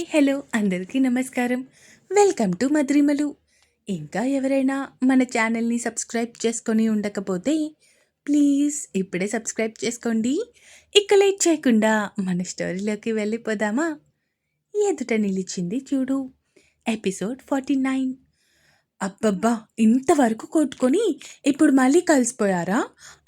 Hi hello అందరికీ నమస్కారం. Welcome to Madhurimalu. ఇంకా ఎవరైనా మన ఛానల్ని సబ్స్క్రైబ్ చేసుకొని ఉండకపోతే ప్లీజ్ ఇప్పుడే సబ్స్క్రైబ్ చేసుకోండి. ఇక లేట్ చేయకుండా మన స్టోరీలోకి వెళ్ళిపోదామా? ఎదుట నిలిచింది చూడు, ఎపిసోడ్ 49. అబ్బబ్బా, ఇంతవరకు కొట్టుకొని ఇప్పుడు మళ్ళీ కలిసిపోయారా?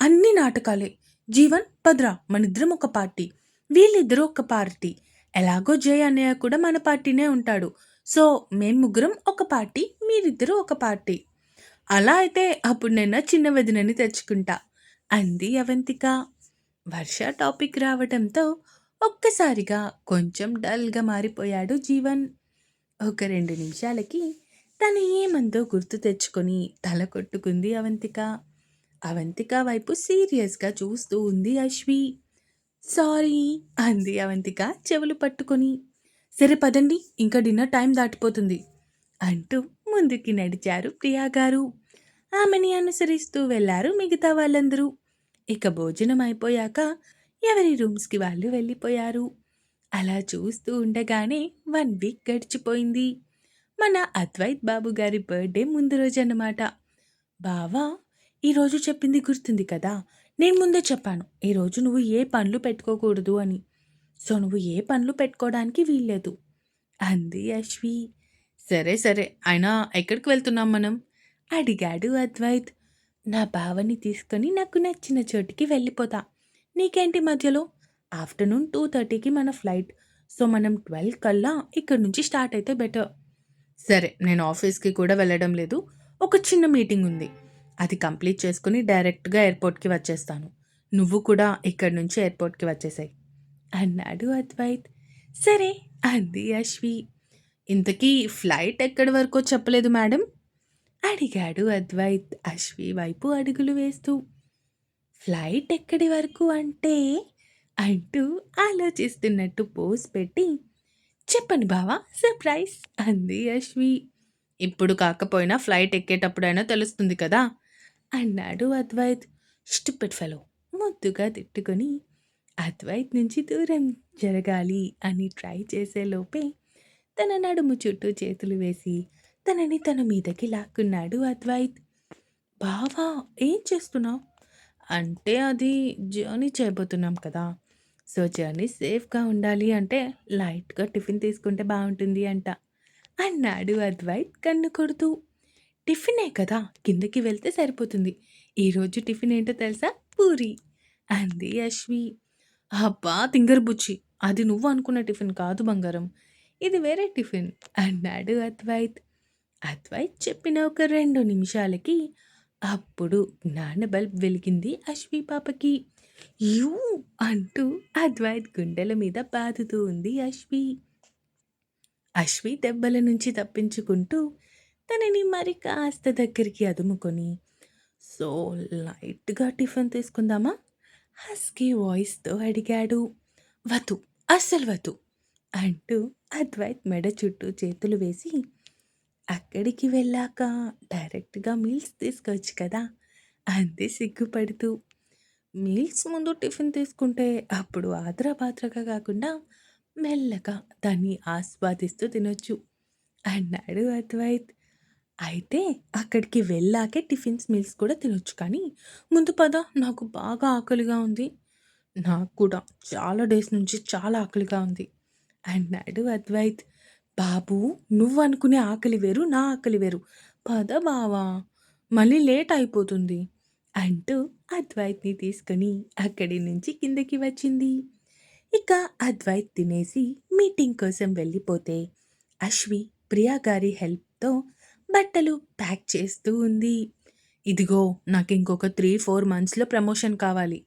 అన్ని నాటకాలే. జీవన్, భద్ర మనిద్దరం ఒక పార్టీ, వీళ్ళిద్దరూ ఒక పార్టీ. ఎలాగో జై అన్నయ్య కూడా మన పార్టీనే ఉంటాడు. సో మేం ముగ్గురం ఒక పార్టీ, మీరిద్దరూ ఒక పార్టీ. అలా అయితే అప్పుడు నేను చిన్న వదినని తెచ్చుకుంటా అంది అవంతిక. వర్ష టాపిక్ రావడంతో ఒక్కసారిగా కొంచెం డల్గా మారిపోయాడు జీవన్. ఒక 2 నిమిషాలకి తను ఏమందో గుర్తు తెచ్చుకొని తల కొట్టుకుంది అవంతిక. అవంతిక వైపు సీరియస్గా చూస్తూ ఉంది అశ్వి. సారీ అంది అవంతిక చెవులు పట్టుకొని. సరే పదండి, ఇంకా డిన్నర్ టైం దాటిపోతుంది అంటూ ముందుకి నడిచారు ప్రియా గారు. ఆమెని అనుసరిస్తూ వెళ్లారు మిగతా వాళ్ళందరూ. ఇక భోజనం అయిపోయాక ఎవరి రూమ్స్కి వాళ్ళు వెళ్ళిపోయారు. అలా చూస్తూ ఉండగానే 1 వీక్ గడిచిపోయింది. మన అద్వైత్ బాబు గారి బర్త్‌డే ముందు రోజు అన్నమాట. బావా, ఈరోజు చెప్పింది గుర్తుంది కదా? నేను ముందే చెప్పాను, ఈరోజు నువ్వు ఏ పనులు పెట్టుకోకూడదు అని. సో నువ్వు ఏ పనులు పెట్టుకోవడానికి వీల్లేదు అంది అశ్వి. సరే సరే, అయినా ఎక్కడికి వెళ్తున్నాం మనం? అడిగాడు అద్వైత్. నా బావని తీసుకొని నాకు నచ్చిన చోటికి వెళ్ళిపోతా. నీకేంటి మధ్యలో? ఆఫ్టర్నూన్ 2:30కి మన ఫ్లైట్. సో మనం 12 కల్లా ఇక్కడి నుంచి స్టార్ట్ అయితే బెటర్. సరే, నేను ఆఫీస్కి కూడా వెళ్ళడం లేదు. ఒక చిన్న మీటింగ్ ఉంది, అది కంప్లీట్ చేసుకుని డైరెక్ట్గా ఎయిర్పోర్ట్కి వచ్చేస్తాను. నువ్వు కూడా ఇక్కడి నుంచి ఎయిర్పోర్ట్కి వచ్చేసాయి అన్నాడు అద్వైత్. సరే అంది అశ్వి. ఇంతకీ ఫ్లైట్ ఎక్కడి వరకో చెప్పలేదు మేడం అడిగాడు అద్వైత్ అశ్వి వైపు అడుగులు వేస్తూ. ఫ్లైట్ ఎక్కడి వరకు అంటే అంటూ ఆలోచిస్తున్నట్టు పోజ్ పెట్టి, చెప్పను బావా, సర్ప్రైజ్ అంది అశ్వి. ఇప్పుడు కాకపోయినా ఫ్లైట్ ఎక్కేటప్పుడైనా తెలుస్తుంది కదా అన్నాడు అద్వైత్. స్టూపిడ్ ఫెలో ముద్దుగా తిట్టుకొని అద్వైత్ నుంచి దూరం జరగాలి అని ట్రై చేసే లోపే తన నడుము చుట్టూ చేతులు వేసి తనని తన మీదకి లాక్కున్నాడు అద్వైత్. బావా, ఏం చేస్తున్నావు అంటే, అది జర్నీ చేయబోతున్నాం కదా. సో జర్నీ సేఫ్గా ఉండాలి అంటే లైట్గా టిఫిన్ తీసుకుంటే బాగుంటుంది అంట అన్నాడు అద్వైత్ కన్ను కొడుతూ. టిఫినే కదా, కిందకి వెళ్తే సరిపోతుంది. ఈరోజు టిఫిన్ ఏంటో తెలుసా? పూరి అంది అశ్వి. అబ్బా తింగర్ బుచ్చి, అది నువ్వు అనుకున్న టిఫిన్ కాదు బంగారం, ఇది వేరే టిఫిన్ అన్నాడు అద్వైత్. అద్వైత్ చెప్పిన ఒక 2 నిమిషాలకి అప్పుడు జ్ఞాన బల్బ్ వెలిగింది అశ్వి పాపకి. యూ అంటూ అద్వైత్ గుండెల మీద బాదుతూ ఉంది అశ్వి. అశ్వి దెబ్బల నుంచి తప్పించుకుంటూ తనని మరి కాస్త దగ్గరికి అదుముకొని, సో లైట్గా టిఫిన్ తీసుకుందామా హస్కీ వాయిస్తో అడిగాడు. వద్దు, అస్సలు వద్దు అంటూ అద్వైత్ మెడ చుట్టూ చేతులు వేసి, అక్కడికి వెళ్ళాక డైరెక్ట్గా మీల్స్ తీసుకోవచ్చు కదా అంది సిగ్గుపడుతూ. మీల్స్ ముందు టిఫిన్ తీసుకుంటే అప్పుడు ఆద్రపాత్రగా కాకుండా మెల్లగా దాన్ని ఆస్వాదిస్తూ తినొచ్చు అన్నాడు అద్వైత్. అయితే అక్కడికి వెళ్ళాకే టిఫిన్స్ మీల్స్ కూడా తినొచ్చు, కానీ ముందు పద, నాకు బాగా ఆకలిగా ఉంది. నాకు కూడా చాలా డేస్ నుంచి చాలా ఆకలిగా ఉంది అన్నాడు అద్వైత్. బాబు, నువ్వనుకునే ఆకలి వేరు, నా ఆకలి వేరు. పద బావా, మళ్ళీ లేట్ అయిపోతుంది అంటూ అద్వైత్‌ని తీసుకొని అక్కడి నుంచి కిందకి వచ్చింది. ఇక అద్వైత్ తినేసి మీటింగ్ కోసం వెళ్ళిపోతే అశ్వి ప్రియా గారి హెల్ప్‌తో బట్టలు ప్యాక్ చేస్తూ ఉంది. ఇదిగో, నాకింకొక 3, 4 మంత్స్‌లో ప్రమోషన్ కావాలి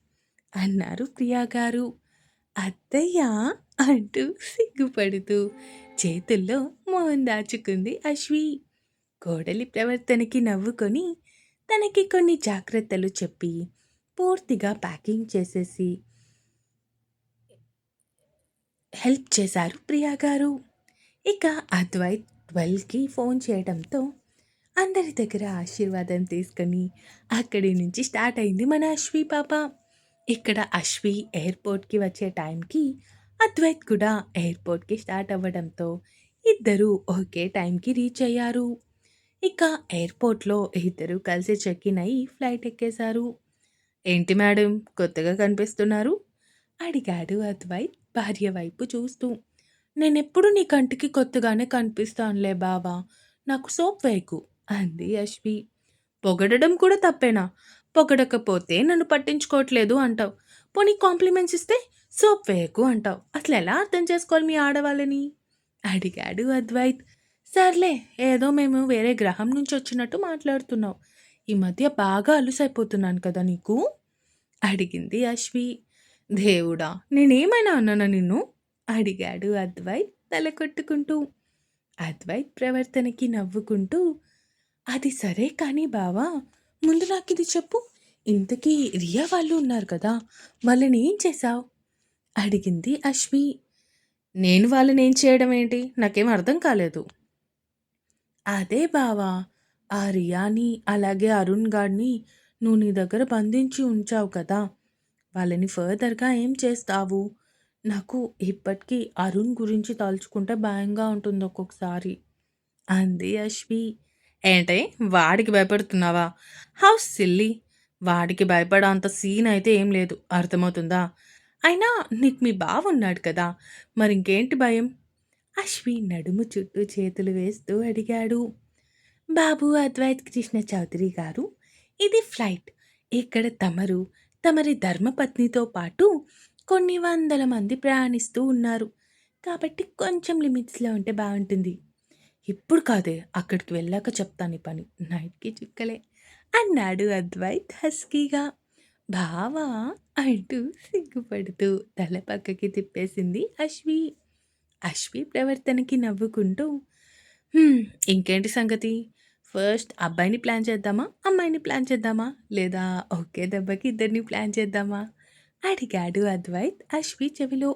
అన్నారు ప్రియా గారు. అత్తయ్య అంటూ సిగ్గుపడుతూ చేతుల్లో మొహం దాచుకుంది అశ్వి. కోడలి ప్రవర్తనకి నవ్వుకొని తనకి కొన్ని జాగ్రత్తలు చెప్పి పూర్తిగా ప్యాకింగ్ చేసేసి హెల్ప్ చేశారు ప్రియా గారు. ఇక అద్వైత్ 12కి ఫోన్ చేయడంతో అందరి దగ్గర ఆశీర్వాదం తీసుకొని అక్కడి నుంచి స్టార్ట్ అయింది మన అశ్వి పాప. ఇక్కడ అశ్వి ఎయిర్పోర్ట్‌కి వచ్చే టైంకి అద్వైత్ కూడా ఎయిర్‌పోర్ట్‌కి స్టార్ట్ అవ్వడంతో ఇద్దరూ ఒకే టైంకి రీచ్ అయ్యారు. ఇక ఎయిర్‌పోర్ట్‌లో ఇద్దరూ కలిసి చెక్ ఇన్ అయ్యి ఫ్లైట్ ఎక్కేశారు. "ఏంటి మేడం కొత్తగా కనిపిస్తున్నారు?" అడిగాడు అద్వైత్ భార్య వైపు చూస్తూ. "నేనెప్పుడు నీ కంటికి కొత్తగానే కనిపిస్తానులే బావా! నాకు సోప్ వేయకు" అంది యష్మి. "పొగడడం కూడా తప్పేనా? పొగడకపోతే నన్ను పట్టించుకోవట్లేదు అంటావు. పోనీ కాంప్లిమెంట్స్ ఇస్తే సోప్ వేయకు అంటావు. అసలెలా అర్థం చేసుకోవాలి మీ ఆడవాళ్ళని?" అడిగాడు అద్వైత్. "సర్లే ఏదో మేము వేరే గ్రహం నుంచొచ్చినట్టు మాట్లాడుతున్నావు. ఈ మధ్య బాగా అలుసైపోతున్నాను కదా నీకు?" అడిగింది అశ్వి. "దేవుడా! నేనేమైనా అన్నానా నిన్ను?" అడిగాడు అద్వైత్ తల కొట్టుకుంటూ. అద్వైత్ ప్రవర్తనకి నవ్వుకుంటూ, "అది సరే కానీ బావా! ముందు నాకిది చెప్పు. ఇంతకీ రియా వాళ్ళు ఉన్నారు కదా! వాళ్ళనేం చేశావు?" అడిగింది అశ్వి. "నేను వాళ్ళనేం చేయడం ఏంటి? నాకేం అర్థం కాలేదు." "అదే బావా! ఆ రియాని, అలాగే అరుణ్ గాడిని నువ్వు నీ దగ్గర బంధించి ఉంచావు కదా! వాళ్ళని ఫర్దర్‌గా ఏం చేస్తావు? నాకు ఇప్పటికీ అరుణ్ గురించి తలుచుకుంటే భయంగా ఉంటుంది ఒక్కొక్కసారి" అంది అశ్వి. "ఏంటి వాడికి భయపడుతున్నావా? How silly! వాడికి భయపడేంత సీన్ అయితే ఏం లేదు. అర్థమవుతుందా? అయినా నీకు మీ బావ ఉన్నాడు కదా! మరింకేంటి భయం?" అశ్వి నడుము చుట్టూ చేతులు వేస్తూ అడిగాడు. "బాబు అద్వైత్ కృష్ణ చౌదరి గారు, ఇది ఫ్లైట్. ఇక్కడ తమరు, తమరి ధర్మపత్నితో పాటు కొన్ని వందల మంది ప్రయాణిస్తూ ఉన్నారు. కాబట్టి కొంచెం లిమిట్స్‌లో ఉంటే బావుంటుంది." "ఇప్పుడు కాదే, అక్కడికి వెళ్ళాక చెప్తాను ఈ పని. నైట్‌కి చుక్కలే" అన్నాడు అద్వైత్ హస్కీగా. "బావా" అంటూ సిగ్గుపడుతూ తల పక్కకి తిప్పేసింది అశ్వి. అశ్వి ప్రవర్తనకి నవ్వుకుంటూ, "హ్మ్. ఇంకేంటి సంగతి? ఫస్ట్ అబ్బాయిని ప్లాన్ చేద్దామా? అమ్మాయిని ప్లాన్ చేద్దామా? లేదా ఒకే దెబ్బకి ఇద్దరిని ప్లాన్ చేద్దామా?" అడిగాడు అద్వైత్ అశ్వి చెవిలో.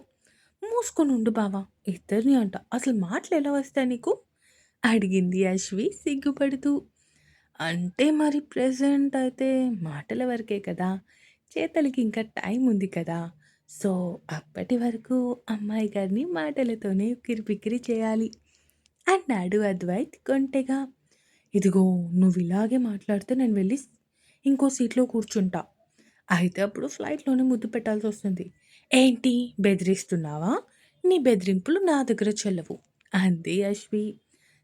"మూసుకొనుండు బావ! ఇద్దరిని అంట. అసలు మాటలెలా వస్తాయి నీకు?" అడిగింది అశ్వి సిగ్గుపడుతూ. "అంటే మరి ప్రెజెంట్ అయితే మాటల వరకే కదా! చేతలకి ఇంకా టైం ఉంది కదా! సో, అప్పటి వరకు అమ్మాయి గారిని మాటలతోనే ఉక్కిరిబిక్కిరి చేయాలి" అన్నాడు అద్వైత్ కొంటెగా. "ఇదిగో నువ్విలాగే మాట్లాడితే నేను వెళ్ళి ఇంకో సీట్‌లో కూర్చుంటా. అయితే అప్పుడు ఫ్లైట్‌లోనే ముద్దు పెట్టాల్సొస్తుంది. ఏంటి బెదిరిస్తున్నావా? నీ బెదిరింపులు నా దగ్గర చెల్లవు" అంది అశ్వి.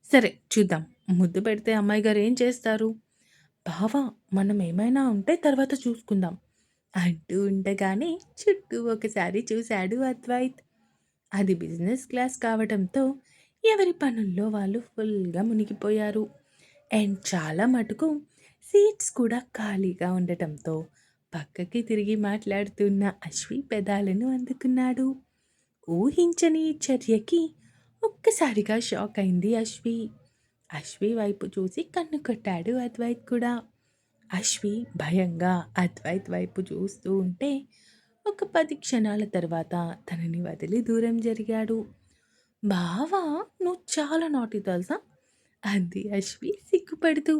"సరే చూద్దాం. ముద్దు పెడితే అమ్మాయి గారు ఏం చేస్తారు?" "బావ మనం ఏమైనా ఉంటే తర్వాత చూసుకుందాం" అంటూ ఉండగానే చుట్టూ ఒకసారి చూశాడు అద్వైత్. అది బిజినెస్ క్లాస్ కావడంతో ఎవరి పనుల్లో వాళ్ళు ఫుల్‌గా మునిగిపోయారు. అండ్ చాలా మటుకు సీట్స్ కూడా ఖాళీగా ఉండటంతో పక్కకి తిరిగి మాట్లాడుతున్న అశ్వి పెదాలను అందుకున్నాడు. ఊహించని ఈ చర్యకి ఒక్కసారిగా షాక్ అయింది అశ్వి. అశ్వి వైపు చూసి కన్ను కొట్టాడు అద్వైత్ కూడా. అశ్వి భయంగా అద్వైత్ వైపు చూస్తూ ఉంటే ఒక 10 క్షణాల తర్వాత తనని వదిలి దూరం జరిగాడు. "బావా నువ్వు చాలా నాటి తెలుసా?" అంది అశ్వి సిగ్గుపడుతూ.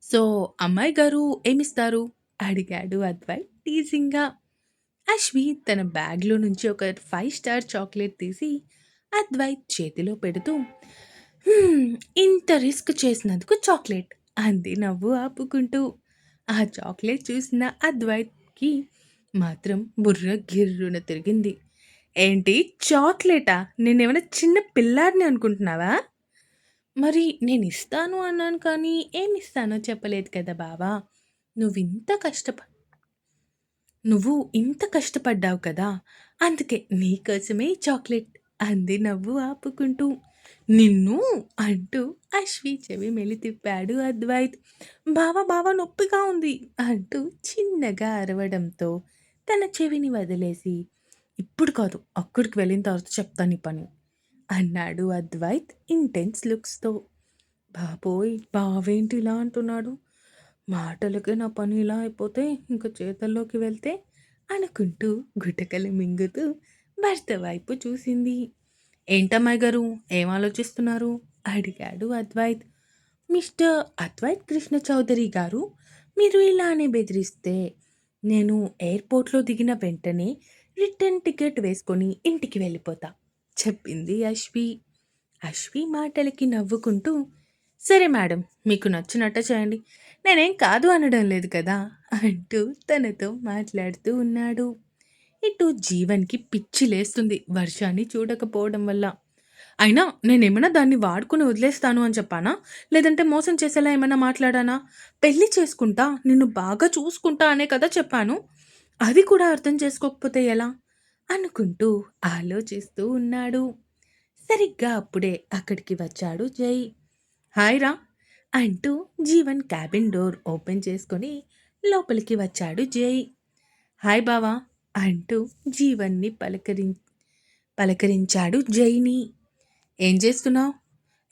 "సో, అమ్మాయి గారు ఏమిస్తారు?" అడిగాడు అద్వైత్ టీజింగ్‌గా. అశ్వి తన బ్యాగ్‌లో నుంచి ఒక 5 స్టార్ చాక్లెట్ తీసి అద్వైత్ చేతిలో పెడుతూ, "హ్మ్. ఇంత రిస్క్ చేసినందుకు చాక్లెట్" అంది నవ్వు ఆపుకుంటూ. ఆ చాక్లెట్ చూసిన అద్వైత్‌కి మాత్రం బుర్ర గిర్రున తిరిగింది. "ఏంటి చాక్లెటా? నేనేమైనా చిన్న పిల్లాడిని అనుకుంటున్నావా? మరి నేనిస్తాను అన్నాను కానీ ఏమిస్తానో చెప్పలేదు కదా బావా! నువ్వింత కష్టప నువ్వు ఇంత కష్టపడ్డావు కదా! అందుకే నీకోసమే ఈ చాక్లెట్" అంది నవ్వు ఆపుకుంటూ. "నిన్ను" అంటూ అశ్వి చెవి మెలితిప్పాడు అద్వైత్. బావ నొప్పిగా ఉంది" అంటూ చిన్నగా అరవడంతో తన చెవిని వదిలేసి, "ఇప్పుడు కాదు అక్కడికి వెళ్ళిన తర్వాత చెప్తాను ఈ పని" అన్నాడు అద్వైత్ ఇంటెన్స్ లుక్స్‌తో. బాబోయ్! బావేంటి ఇలా అంటున్నాడు? మాటలకే నా పని ఇలా అయిపోతే ఇంక చేతల్లోకి వెళ్తే అనుకుంటూ గుటకలు మింగుతూ భర్త వైపు చూసింది. "ఏంటమ్మాయి గారు ఏం ఆలోచిస్తున్నారు?" అడిగాడు అద్వైత్. "మిస్టర్ అద్వైత్ కృష్ణ చౌదరి గారు, మీరు ఇలానే బెదిరిస్తే నేను ఎయిర్‌పోర్ట్‌లో దిగిన వెంటనే రిటర్న్ టికెట్ వేసుకొని ఇంటికి వెళ్ళిపోతా చెప్పింది అశ్వి. అశ్వి మాటలకి నవ్వుకుంటూ సరే మేడం మీకు నచ్చినట్టే చేయండి నేనేం కాదు అనడం లేదు కదా అంటూ తనతో మాట్లాడుతూ ఉన్నాడు. ఇటు జీవన్కి పిచ్చి లేస్తుంది వర్షాన్ని చూడకపోవడం వల్ల. అయినా నేనేమైనా దాన్ని వాడుకుని వదిలేస్తాను అని చెప్పానా? లేదంటే మోసం చేసేలా ఏమైనా మాట్లాడానా? పెళ్లి చేసుకుంటా, నిన్ను బాగా చూసుకుంటా అనే కదా చెప్పాను. అది కూడా అర్థం చేసుకోకపోతే ఎలా? అనుకుంటూ ఆలోచిస్తూ ఉన్నాడు. సరిగ్గా అప్పుడే అక్కడికి వచ్చాడు జై. హాయ్ రా! అంటూ జీవన్ క్యాబిన్ డోర్ ఓపెన్ చేసుకొని లోపలికి వచ్చాడు జై. హాయ్ బావా! అంటూ జీవన్ని పలకరించాడు జైని. ఏం చేస్తున్నావు?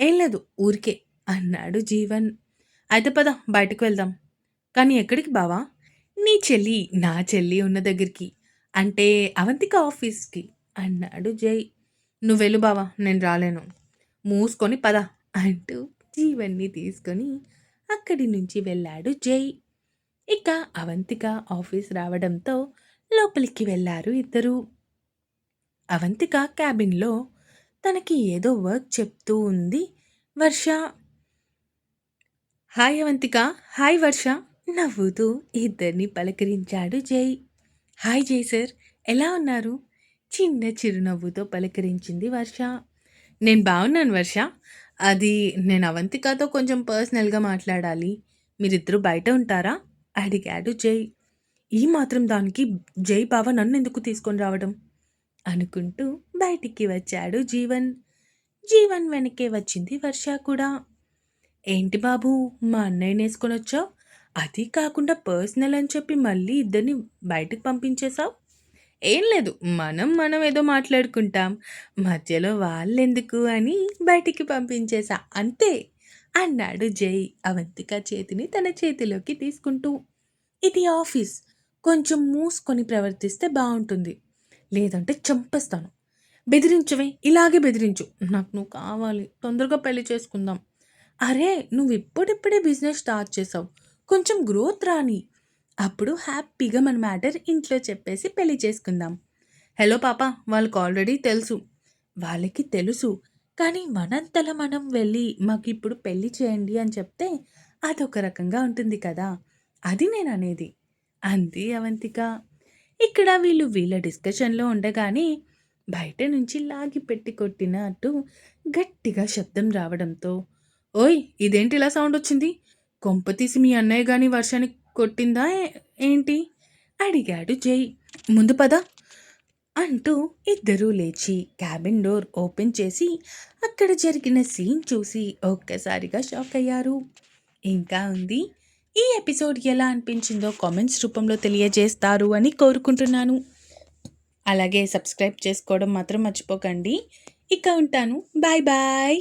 ఏం లేదు ఊరికే అన్నాడు జీవన్. అయితే పద బయటకు వెళ్దాం. కానీ ఎక్కడికి బావా? నీ చెల్లి నా చెల్లి ఉన్న దగ్గరికి అంటే అవంతిక ఆఫీస్కి అన్నాడు జై. నువ్వెళ్ళు బావా నేను రాలేను. మూసుకొని పద అంటూ జీవన్ని తీసుకొని అక్కడి నుంచి వెళ్ళాడు జై. ఇక అవంతిక ఆఫీస్ రావడంతో లోపలికి వెళ్ళారు ఇద్దరు. అవంతిక క్యాబిన్లో తనకి ఏదో వర్క్ చెప్తూ ఉంది వర్ష. హాయ్ అవంతిక, హాయ్ వర్ష నవ్వుతూ ఇద్దరిని పలకరించాడు జై. హాయ్ జై సార్, ఎలా ఉన్నారు? చిన్న చిరునవ్వుతో పలకరించింది వర్ష. నేను బాగున్నాను వర్ష. అది నేను అవంతికతో కొంచెం పర్సనల్గా మాట్లాడాలి. మీరిద్దరూ బయట ఉంటారా? అడిగాడు జై. ఈ మాత్రం దానికి జై బావ నన్నెందుకు తీసుకొని రావడం? అనుకుంటూ బయటికి వచ్చాడు జీవన్. జీవన్ వెనకే వచ్చింది వర్ష కూడా. ఏంటి బాబు మా అన్నయ్యని వేసుకొని వచ్చావు? అది కాకుండా పర్సనల్ అని చెప్పి మళ్ళీ ఇద్దరిని బయటకు పంపించేశావు? ఏం లేదు మనం ఏదో మాట్లాడుకుంటాం మధ్యలో వాళ్ళెందుకు అని బయటికి పంపించేశా అంతే అన్నాడు జై అవంతిక చేతిని తన చేతిలోకి తీసుకుంటూ. ఇది ఆఫీస్, కొంచెం మూసుకొని ప్రవర్తిస్తే బాగుంటుంది, లేదంటే చంపేస్తాను. బెదిరించవే, ఇలాగే బెదిరించు. నాకు నువ్వు కావాలి, తొందరగా పెళ్లి చేసుకుందాం. అరే నువ్వు ఇప్పుడిప్పుడే బిజినెస్ స్టార్ట్ చేసావు, కొంచెం గ్రోత్ రాని, అప్పుడు హ్యాపీగా మన మ్యాటర్ ఇంట్లో చెప్పేసి పెళ్లి చేసుకుందాం. హలో పాప, వాళ్ళకి ఆల్రెడీ తెలుసు. వాళ్ళకి తెలుసు, కానీ మనంతలా మనం వెళ్ళి మాకు ఇప్పుడు పెళ్లి చేయండి అని చెప్తే అదొక రకంగా ఉంటుంది కదా, అది నేను అనేది అంది అవంతిక. ఇక్కడ వీళ్ళ డిస్కషన్లో ఉండగానే బయట నుంచి లాగి పెట్టి కొట్టినట్టు గట్టిగా శబ్దం రావడంతో, ఓయ్ ఇదేంటి ఇలా సౌండ్ వచ్చింది? కొంపతీసి మీ అన్నయ్య గాని వర్షాన్ని కొట్టిందా ఏంటి? అడిగాడు జై. ముందు పద అంటూ ఇద్దరూ లేచి క్యాబిన్ డోర్ ఓపెన్ చేసి అక్కడ జరిగిన సీన్ చూసి ఒక్కసారిగా షాక్ అయ్యారు. ఇంకా ఉంది. ఈ ఎపిసోడ్ ఎలా అనిపించిందో కామెంట్స్ రూపంలో తెలియజేస్తారు అని కోరుకుంటున్నాను. అలాగే సబ్స్క్రైబ్ చేసుకోవడం మాత్రం మర్చిపోకండి. ఇక ఉంటాను. Bye bye.